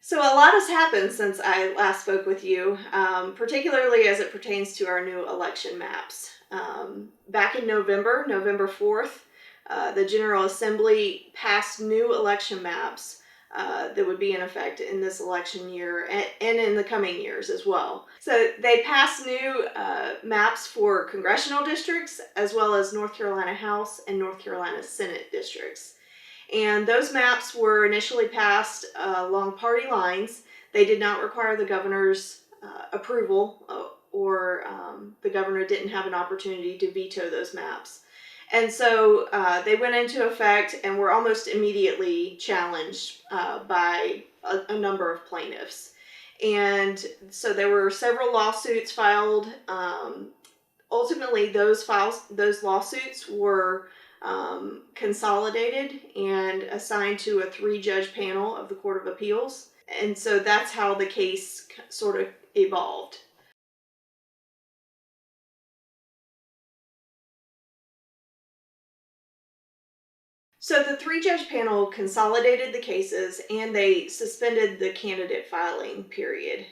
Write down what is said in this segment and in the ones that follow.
So a lot has happened since I last spoke with you, particularly as it pertains to our new election maps. Back in November 4th, the General Assembly passed new election maps that would be in effect in this election year and in the coming years as well. So they passed new maps for congressional districts as well as North Carolina House and North Carolina Senate districts. And those maps were initially passed along party lines. They did not require the governor's approval, or the governor didn't have an opportunity to veto those maps. And so they went into effect and were almost immediately challenged by a number of plaintiffs. And so there were several lawsuits filed. Ultimately, those lawsuits were consolidated and assigned to a 3-judge panel of the Court of Appeals. And so that's how the case sort of evolved. So the 3-judge panel consolidated the cases and they suspended the candidate filing period.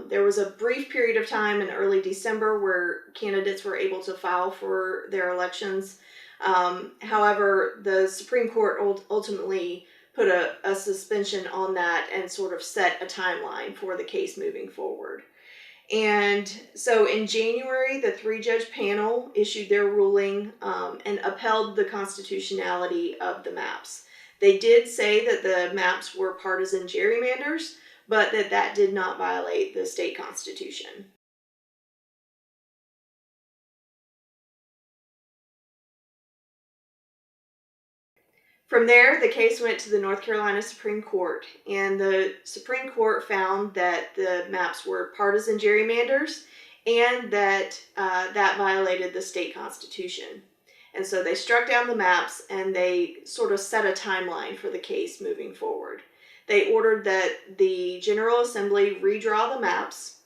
There was a brief period of time in early December where candidates were able to file for their elections. However, the Supreme Court ultimately put a suspension on that and sort of set a timeline for the case moving forward. And so in January, the 3-judge panel issued their ruling and upheld the constitutionality of the maps. They did say that the maps were partisan gerrymanders, but that did not violate the state constitution. From there, the case went to the North Carolina Supreme Court, and the Supreme Court found that the maps were partisan gerrymanders and that that violated the state constitution. And so they struck down the maps and they sort of set a timeline for the case moving forward. They ordered that the General Assembly redraw the maps,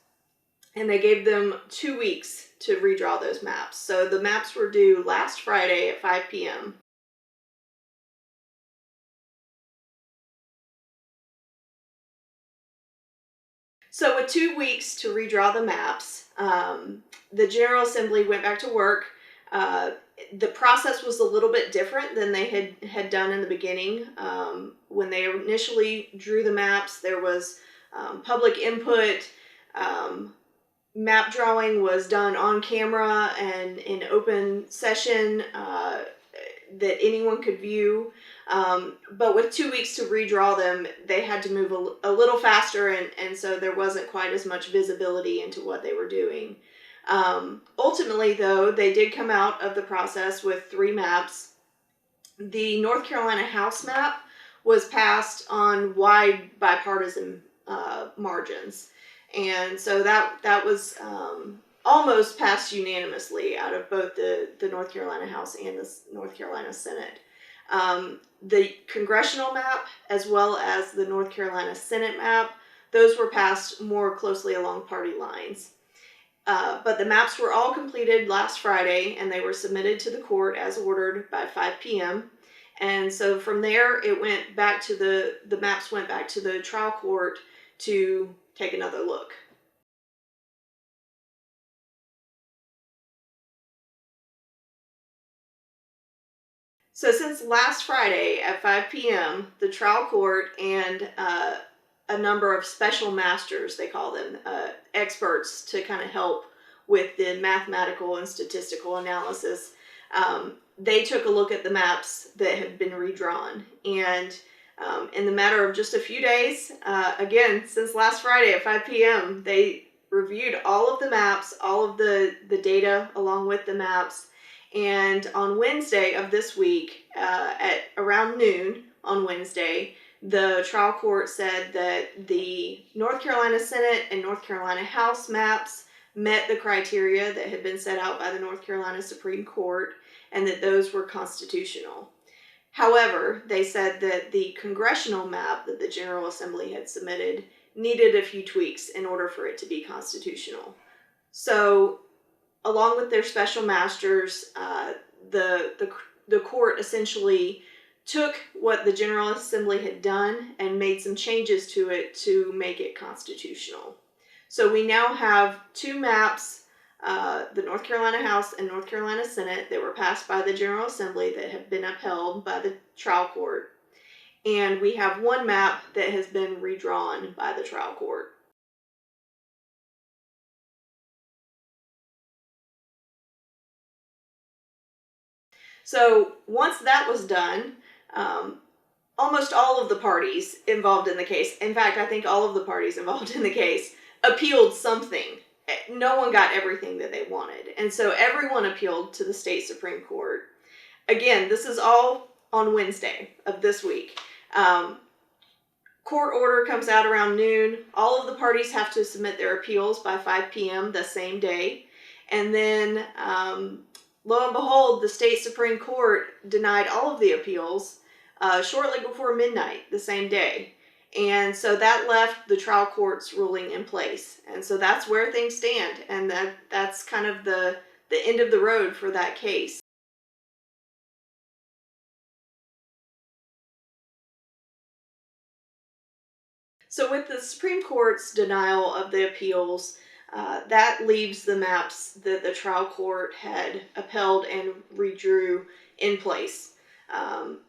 and they gave them 2 weeks to redraw those maps. So the maps were due last Friday at 5 p.m. So with 2 weeks to redraw the maps, the General Assembly went back to work. The process was a little bit different than they had done in the beginning. When they initially drew the maps, there was public input. Map drawing was done on camera and in open session that anyone could view. But with 2 weeks to redraw them, they had to move a little faster, and so there wasn't quite as much visibility into what they were doing. Ultimately, though, they did come out of the process with 3 maps. The North Carolina House map was passed on wide bipartisan margins, and so that was almost passed unanimously out of both the North Carolina House and the North Carolina Senate. The congressional map, as well as the North Carolina Senate map, those were passed more closely along party lines. But the maps were all completed last Friday, and they were submitted to the court as ordered by 5 p.m. And so from there, it went back to the maps went back to the trial court to take another look. So since last Friday at 5 p.m., the trial court and a number of special masters, they call them, experts to kind of help with the mathematical and statistical analysis, they took a look at the maps that had been redrawn. And in the matter of just a few days, again, since last Friday at 5 p.m., they reviewed all of the maps, all of the data along with the maps. And on Wednesday of this week, at around noon on Wednesday, the trial court said that the North Carolina Senate and North Carolina House maps met the criteria that had been set out by the North Carolina Supreme Court and that those were constitutional. However, they said that the congressional map that the General Assembly had submitted needed a few tweaks in order for it to be constitutional. So, along with their special masters, the court essentially took what the General Assembly had done and made some changes to it to make it constitutional. So we now have two maps, the North Carolina House and North Carolina Senate, that were passed by the General Assembly that have been upheld by the trial court. And we have one map that has been redrawn by the trial court. So once that was done, almost all of the parties involved in the case, in fact, I think all of the parties involved in the case, appealed something. No one got everything that they wanted. And so everyone appealed to the state Supreme Court. Again, this is all on Wednesday of this week. Court order comes out around noon. All of the parties have to submit their appeals by 5 p.m. the same day. And then, lo and behold, the state Supreme Court denied all of the appeals shortly before midnight the same day. And so that left the trial court's ruling in place. And so that's where things stand. And that's kind of the end of the road for that case. So with the Supreme Court's denial of the appeals, that leaves the maps that the trial court had upheld and redrew in place.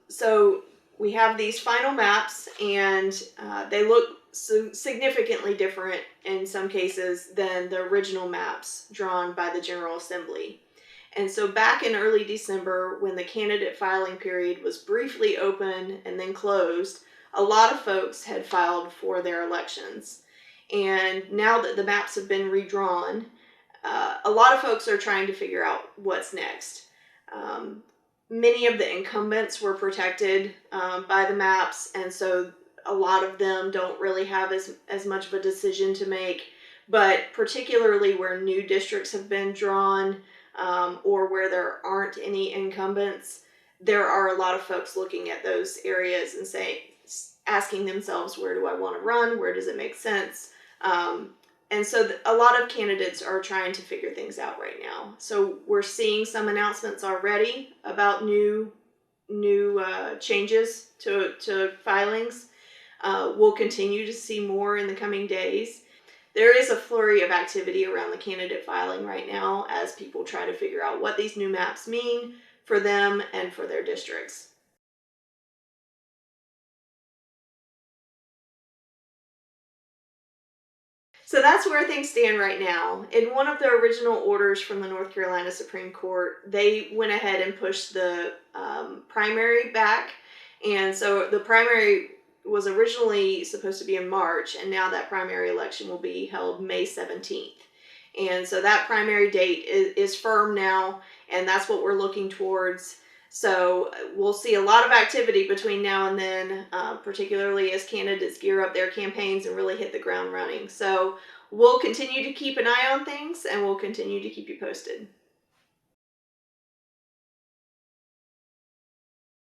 So we have these final maps, and they look significantly different in some cases than the original maps drawn by the General Assembly. And so back in early December, when the candidate filing period was briefly open and then closed, a lot of folks had filed for their elections. And now that the maps have been redrawn, a lot of folks are trying to figure out what's next. Many of the incumbents were protected by the maps, and so a lot of them don't really have as much of a decision to make. But particularly where new districts have been drawn, or where there aren't any incumbents, there are a lot of folks looking at those areas and asking themselves, where do I want to run? Where does it make sense? And so a lot of candidates are trying to figure things out right now. So we're seeing some announcements already about new changes to filings. We'll continue to see more in the coming days. There is a flurry of activity around the candidate filing right now as people try to figure out what these new maps mean for them and for their districts. So that's where things stand right now. In one of the original orders from the North Carolina Supreme Court, they went ahead and pushed the primary back. And so the primary was originally supposed to be in March, and now that primary election will be held May 17th. And so that primary date is firm now, and that's what we're looking towards. So we'll see a lot of activity between now and then, particularly as candidates gear up their campaigns and really hit the ground running. So we'll continue to keep an eye on things, and we'll continue to keep you posted.